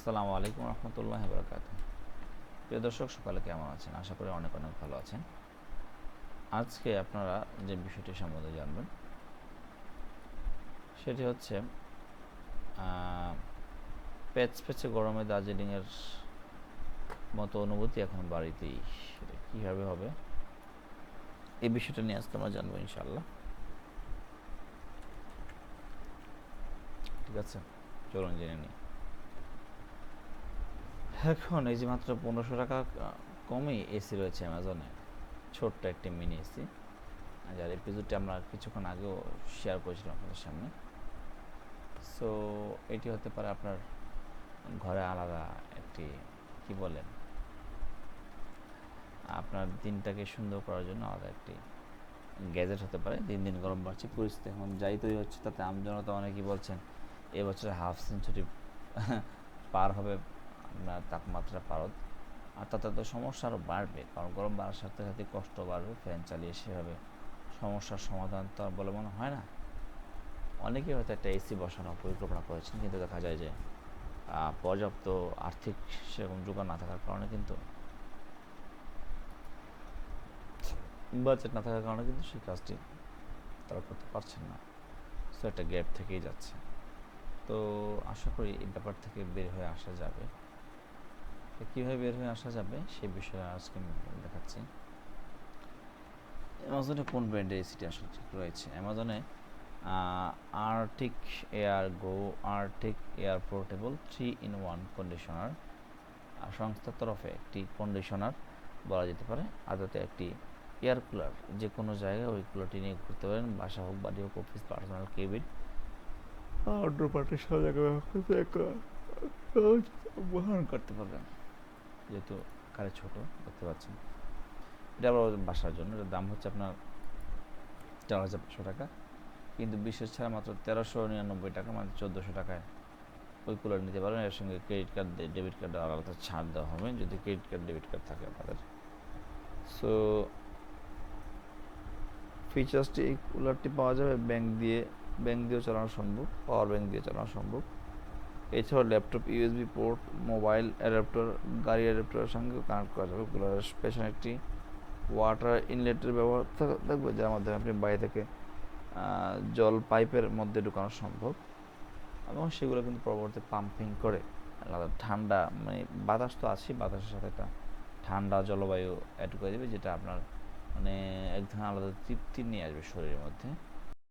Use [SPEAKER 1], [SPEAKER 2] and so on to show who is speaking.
[SPEAKER 1] আসসালামু আলাইকুম রহমতুল্লাহি ওয়া বারাকাতুহু। প্রিয় দর্শক, সকালে কেমন আছেন? আশা করি অনেক অনেক ভালো আছেন। আজকে আপনারা যে বিষয়টি সম্বন্ধে জানবেন সেটি হচ্ছে প্যাচে গরমে দার্জিলিংয়ের মতো অনুভূতি এখন বাড়িতেই, সেটা কীভাবে হবে এই বিষয়টা নিয়ে আজকে আমরা জানবো ইনশাআল্লাহ। ঠিক আছে, চলুন জেনে নিই। এখন এই যে মাত্র 1500 টাকা কমই এসি রয়েছে অ্যামাজনে, ছোট্ট একটি মিনি এসি, যার এপিসোডটি আমরা কিছুক্ষণ আগেও শেয়ার করেছিলাম আপনাদের সামনে। সো এটি হতে পারে আপনার ঘরে আলাদা একটি কি বলেন, আপনার দিনটাকে সুন্দর করার জন্য আলাদা একটি গ্যাজেট হতে পারে। দিন দিন গরম বাড়ছে, পরিস্থিতি এখন যাই তৈরি হচ্ছে তাতে আমজনতা অনেকেই বলছেন এবছরে হাফ সেঞ্চুরি পার হবে আপনার তাপমাত্রা পারদ, আর তাতে তো সমস্যা আরও বাড়বে, কারণ গরম বাড়ার সাথে সাথে কষ্ট বাড়বে। ফ্যান চালিয়ে সেভাবে সমস্যার সমাধান তো আর বলে মনে হয় না। অনেকেই হয়তো একটা এসি বসানোর পরিকল্পনা করেছেন, কিন্তু দেখা যায় যে পর্যাপ্ত আর্থিক সেরকম যোগান না থাকার কারণে কিন্তু বাজেট না থাকার কারণে কিন্তু সেই কাজটি তারা করতে পারছেন না। সো একটা গ্যাপ থেকেই যাচ্ছে। তো আশা করি এই ব্যাপার থেকে বের হয়ে আসা যাবে। কীভাবে বের হয়ে আসা যাবে সেই বিষয়ে আজকে আমি দেখাচ্ছি। অ্যামাজনে কোন ব্র্যান্ডের এসিটি আসলে ঠিক রয়েছে? অ্যামাজনে Arctic air go Arctic air portable 3-in-1 conditioner সংস্থার তরফে একটি কন্ডিশনার বলা যেতে পারে, আদতে একটি এয়ার কুলার। যে কোনো জায়গায় ওই কুলারটি নিয়ে ঘুরতে পারেন, বাসা হোক, বাড়ি হোক, অফিস, পার্সোনাল কেবিন, আউটডোর পার্টির সব জায়গায় বহন করতে পারবেন। যেহেতু কারে ছোট দেখতে পাচ্ছেন, এটা আবার বাসার জন্য। এটার দাম হচ্ছে আপনার 4500 টাকা, কিন্তু বিশেষ ছাড়া মাত্র 1399 টাকা, মানে 1400 টাকায় ওই কুলার নিতে পারেন। এর সঙ্গে ক্রেডিট কার্ড, ডেবিট কার্ড আলাদা ছাড় দেওয়া হবে যদি ক্রেডিট কার্ড, ডেবিট কার্ড থাকে আপনাদের। সো ফিচার্সটি, এই কুলারটি পাওয়া যাবে ব্যাংক দিয়েও চালানো সম্ভব, পাওয়ার ব্যাংক দিয়ে চালানো সম্ভব। এছাড়াও laptop, USB port, mobile adapter, গাড়ি অ্যাডাপ্টারের সঙ্গেও কানেক্ট করা যাবে। কুলারের পেছনে একটি ওয়াটার ইনলেটের ব্যবহার থাকবে, যার মাধ্যমে আপনি বাইরে থেকে জল পাইপের মধ্যে ঢুকানো সম্ভব, এবং সেগুলো কিন্তু পরবর্তী পাম্পিং করে আলাদা ঠান্ডা, মানে বাতাস তো আছে, বাতাসের সাথে একটা ঠান্ডা জলবায়ু অ্যাড করে দেবে, যেটা আপনার মানে এক ধরনের আলাদা তৃপ্তি নিয়ে আসবে শরীরের মধ্যে।